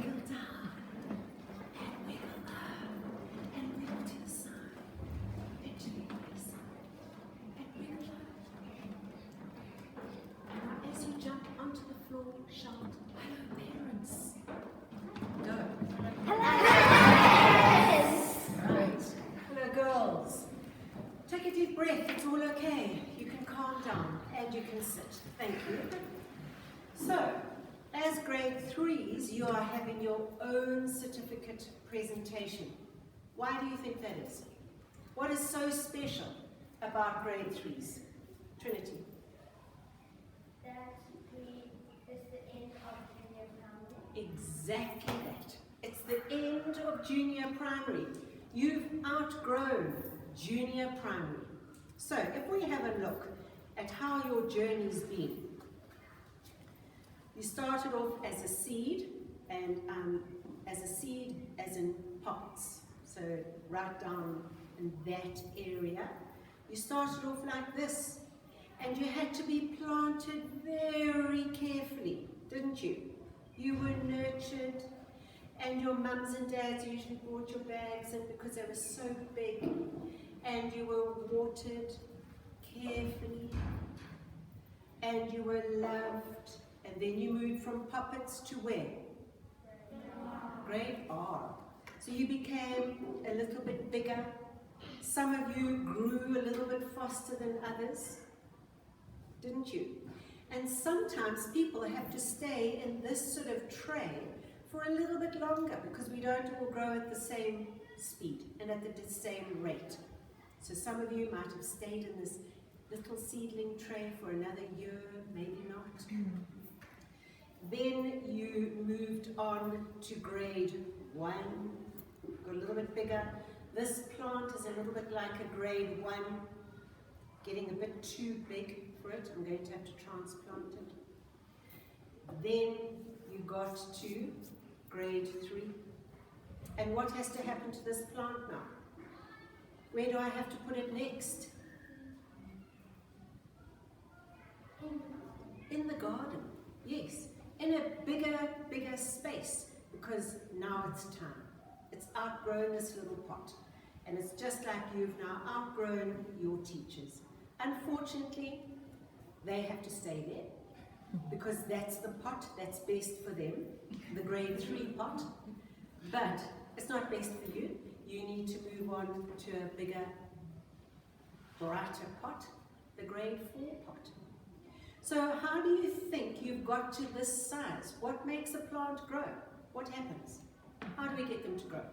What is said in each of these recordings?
wiggle down, and wiggle up, and wiggle to the side, and to the other side, and wiggle up. Now as you jump onto the floor, shout, "Hello parents." Go. Right. Hello girls. Take a deep breath, it's all okay. You can calm down and you can sit. Thank you. So, as grade 3s, you are having your own certificate presentation. Why do you think that is? What is so special about grade 3s? Trinity? That is the end of junior primary. Exactly that. It's the end of junior primary. You've outgrown junior primary. So if we have a look at how your journey's been, you started off as a seed, and as in pots. So right down in that area, you started off like this, and you had to be planted very carefully, didn't you? You were nurtured, and your mums and dads usually brought your bags in because they were so big, and you were watered carefully, and you were loved, and then you moved from puppets to where? Grade R. So you became a little bit bigger. Some of you grew a little bit faster than others, didn't you? And sometimes people have to stay in this sort of tray for a little bit longer because we don't all grow at the same speed and at the same rate. So some of you might have stayed in this little seedling tray for another year, maybe not. Then you moved on to grade 1, got a little bit bigger. This plant is a little bit like a grade 1, getting a bit too big for it. I'm going to have to transplant it. Then you got to grade 3. And what has to happen to this plant now? Where do I have to put it next? In the garden, yes. In a bigger space, because now it's time. It's outgrown this little pot. And it's just like you've now outgrown your teachers. Unfortunately, they have to stay there, because that's the pot that's best for them, the grade 3 pot. But it's not best for you. You need to move on to a bigger, brighter pot, the grade 4 pot. So how do you think you've got to this size? What makes a plant grow? What happens? How do we get them to grow?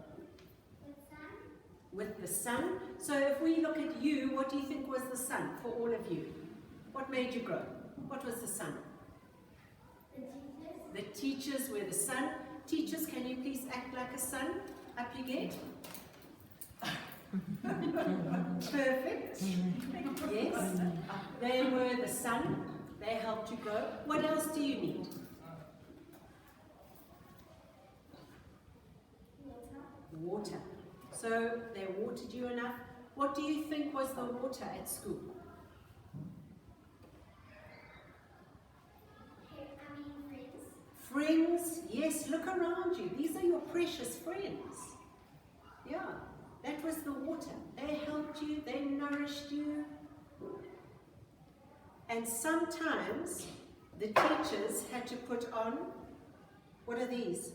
With the sun. So if we look at you, what do you think was the sun for all of you? What made you grow? What was the sun? The teachers were the sun. Teachers, can you please act like a sun? Up you get. Perfect. Yes. They were the sun. They helped you grow. What else do you need? Water. So they watered you enough. What do you think was the water at school? Friends. Yes, look around you. These are your precious friends. Yeah, that was the water. They helped you, they nourished you. And sometimes the teachers had to put on, what are these?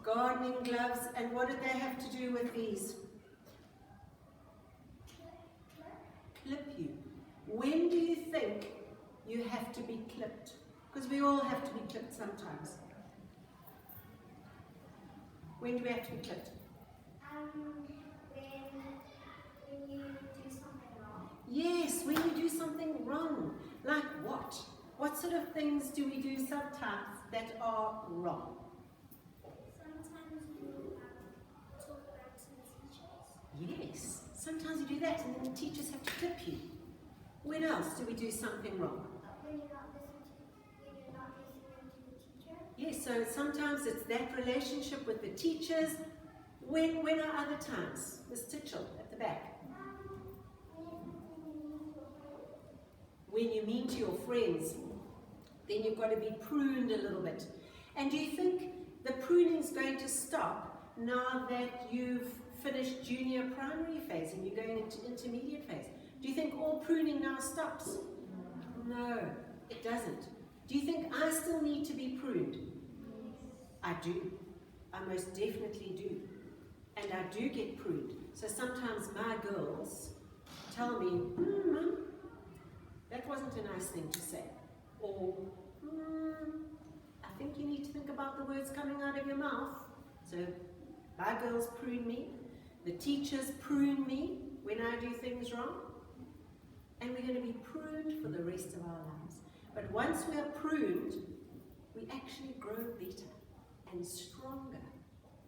Gardening gloves. And what did they have to do with these? Clip you. When do you think you have to be clipped? Because we all have to be clipped sometimes. When do we have to be clipped? When you do something wrong. Yes, when you do something wrong. Like what? What sort of things do we do sometimes that are wrong? Sometimes you talk back to the teachers. Yes, sometimes you do that and then the teachers have to clip you. When else do we do something wrong? When you're not listening to the teacher. Yes, so sometimes it's that relationship with the teachers. When are other times? Miss Titchell at the back. When you mean to your friends, then you've got to be pruned a little bit. And do you think the pruning's going to stop now that you've finished junior primary phase and you're going into intermediate phase. Do you think all pruning now stops? No, it doesn't. Do you think I still need to be pruned? I do. I most definitely do. And I do get pruned. So sometimes my girls tell me, Mum, that wasn't a nice thing to say. Or, I think you need to think about the words coming out of your mouth. So my girls prune me. The teachers prune me when I do things wrong. And we're going to be pruned for the rest of our lives. But once we are pruned, we actually grow better and stronger.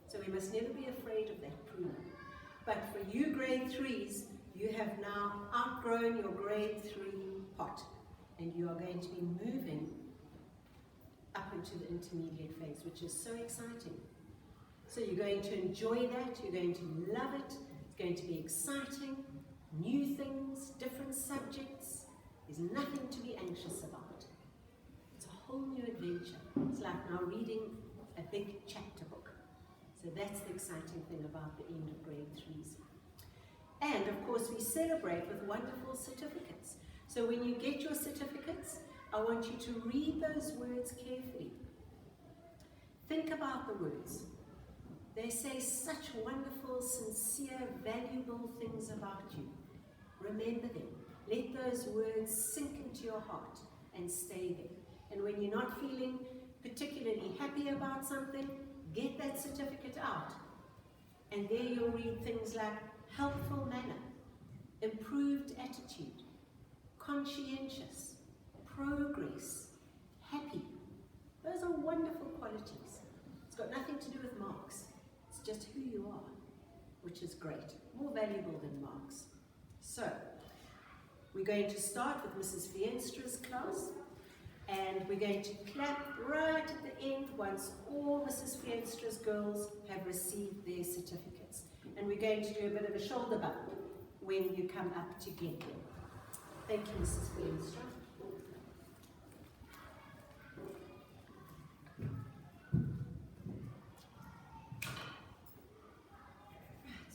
So we must never be afraid of that pruning. But for you grade 3s, you have now outgrown your grade 3 pot. And you are going to be moving up into the intermediate phase, which is so exciting. So you're going to enjoy that, you're going to love it, it's going to be exciting, new things, different subjects. There's nothing to be anxious about. It's a whole new adventure. It's like now reading a big chapter book. So that's the exciting thing about the end of grade 3s. And of course we celebrate with wonderful certificates. So when you get your certificates, I want you to read those words carefully. Think about the words. They say such wonderful, sincere, valuable things about you. Remember them. Let those words sink into your heart and stay there. And when you're not feeling particularly happy about something, get that certificate out. And there you'll read things like helpful manner, improved attitude, conscientious, progress, happy. Those are wonderful qualities. It's got nothing to do with marks. It's just who you are, which is great. More valuable than marks. So, we're going to start with Mrs. Veenstra's class, and we're going to clap right at the end once all Mrs. Veenstra's girls have received their certificates. And we're going to do a bit of a shoulder bump when you come up to get them. Thank you, Mrs. Veenstra.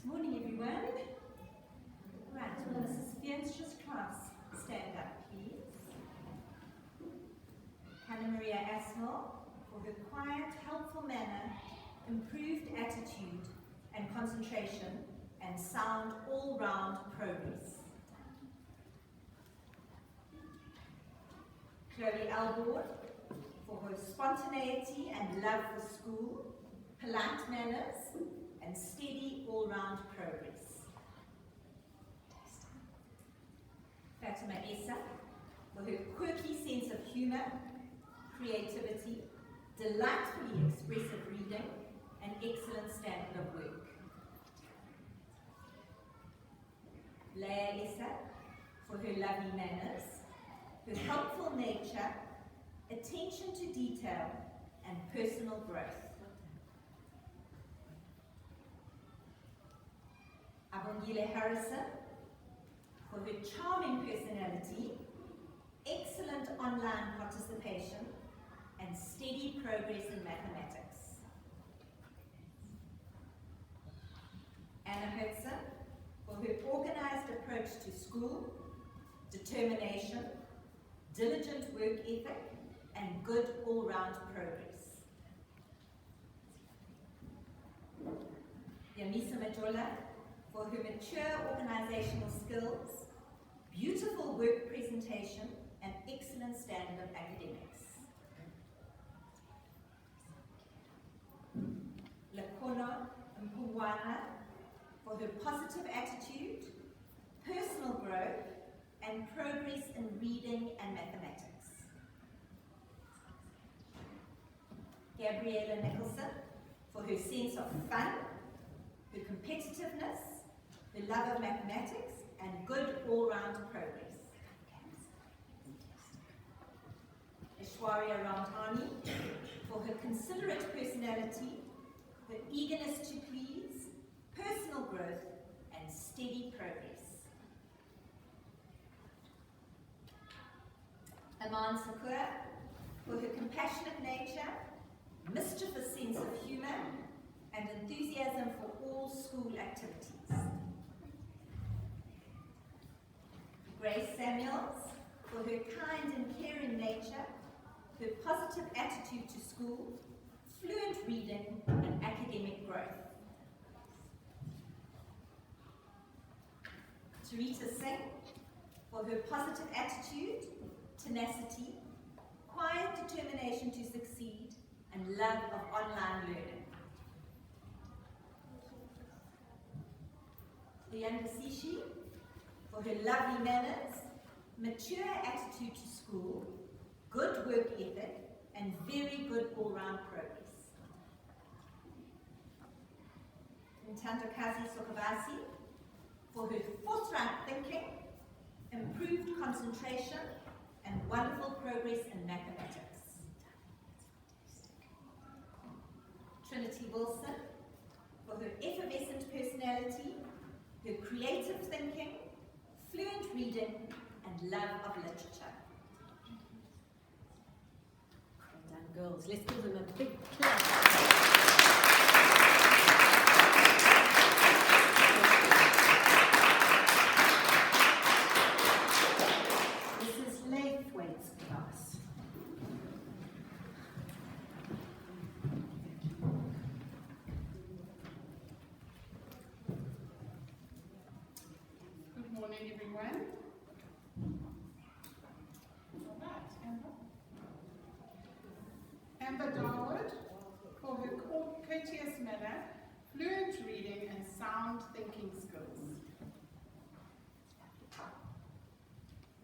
Morning, everyone. Right, will Mrs. Veenstra's class stand up, please? Hannah Maria Asnell for her quiet, helpful manner, improved attitude and concentration, and sound all-round progress. Chloe Alborn for her spontaneity and love for school, polite manners, and steady all-round progress. Fatima Essa for her quirky sense of humour, creativity, delightfully expressive reading, and excellent standard of work. Leah Essa for her lovely manners, her helpful nature, attention to detail, and personal growth. Abongile Harrison for her charming personality, excellent online participation, and steady progress in mathematics. Anna Hudson for her organized approach to school, determination, diligent work ethic, and good all-round progress. Yamisa Majola for her mature organizational skills, beautiful work presentation, and excellent standard of academics. Lakona Mpuwana for her positive attitude, personal growth, and progress in reading and mathematics. Gabriella Nicholson for her sense of fun, her competitiveness, her love of mathematics, and good all-round progress. Aishwarya Ramthani for her considerate personality, her eagerness to please, personal growth, and steady progress. Aman Sapur for her compassionate nature, mischievous sense of humour, and enthusiasm for all school activities. Grace Samuels, for her kind and caring nature, her positive attitude to school, fluent reading, and academic growth. Teresa Singh, for her positive attitude, tenacity, quiet determination to succeed, and love of online learning. Leanda Sishi, for her lovely manners, mature attitude to school, good work ethic, and very good all-round progress. Ntandokazi Sokobasi, for her forthright thinking, improved concentration, and wonderful progress in mathematics. Trinity Wilson, for her effervescent personality, her creative thinking, fluent reading, and love of literature. Well done, girls. Let's give them a big clap. This is Laithwaite's class. Good morning, everyone. All right, Amber Darwood, for her courteous manner, fluent reading, and sound thinking skills.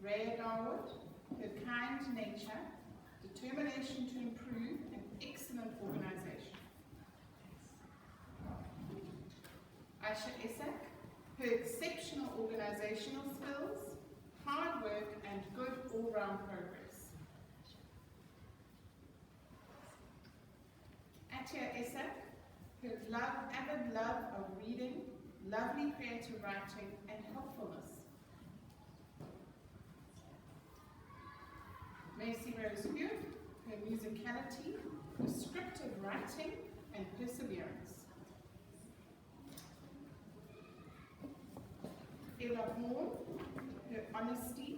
Rhea Darwood, her kind nature, determination to improve, and excellent organization. Aisha Isak, her exceptional organizational skills, hard work, and good all-round progress. Atia Isak, her avid love of reading, lovely creative writing, and helpfulness. Macy Rose Hugh, her musicality, prescriptive writing, and perseverance. Ella Horn, her honesty,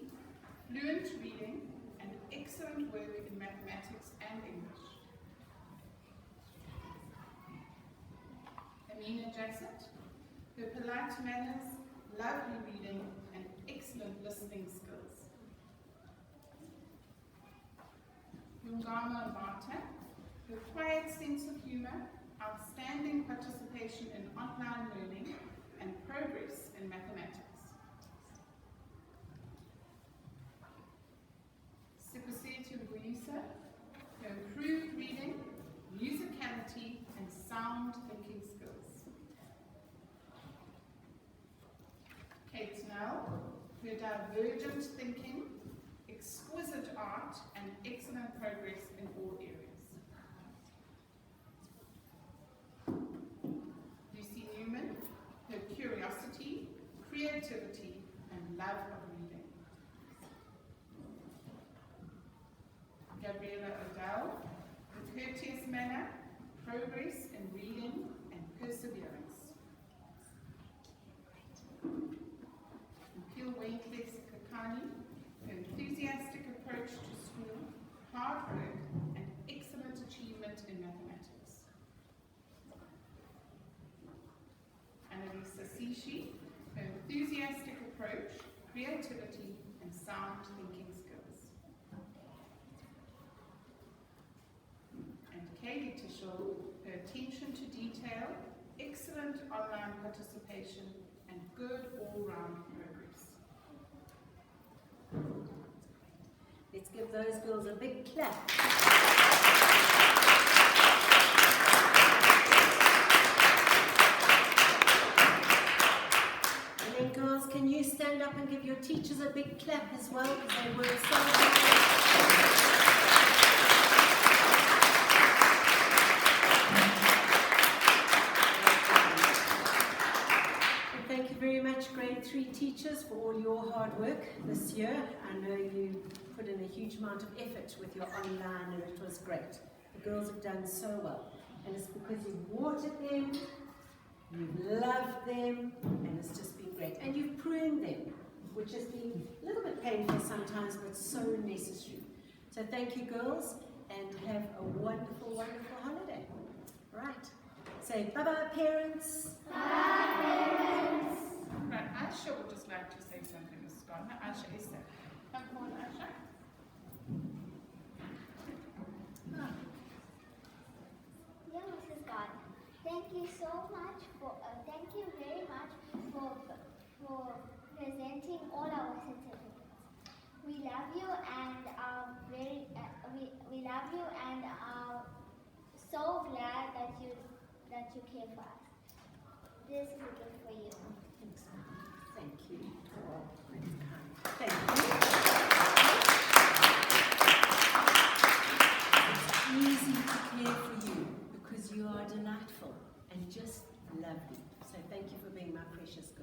fluent reading, and excellent work in mathematics and English. Amina Jassett, her polite manners, lovely reading, and excellent listening skills. Yungama Mbata, her quiet sense of humour, outstanding participation in online learning, and progress in mathematics. Sipaseti Mbuyisa, her improved reading, musicality, and sound thinking skills. Kate Snell, her divergent thinking, exquisite art, and excellent progress in all areas. Lucy Newman, her curiosity, creativity, and love of reading. Gabriella O'Dell, her courteous manner, progress in reading, and perseverance. Mpil Wentlex Kakani, her enthusiastic approach to school, hard work, and excellent achievement in mathematics. Annalisa Sishi, her enthusiastic approach, creativity, and sound thinking skills. And Kaylee Tishel, her attention to detail, excellent online participation, and good all-round progress. Let's give those girls a big clap. And then girls, can you stand up and give your teachers a big clap as well, because they work so hard. And thank you very much, grade 3 teachers, for all your hard work this year. I know you put in a huge amount of effort with your online, and it was great. The girls have done so well. And it's because you've watered them, you've loved them, and it's just been great. And you've pruned them, which has been a little bit painful sometimes, but so necessary. So thank you, girls, and have a wonderful, wonderful holiday. Right. Say bye-bye, parents. Bye, parents. Right, Asha would just like to say something, Mrs. Gardner. Asha is there. Come on, Asha. Dear Mrs. Gardner, thank you so much for, thank you very much for presenting all our certificates. We love you and are we love you and are so glad that you care for us. This is a gift for you. Thanks, Mom. Thank you. Oh, that's kind. Thank you. It's easy to care for you because you are delightful and just lovely. So thank you for being my precious girl.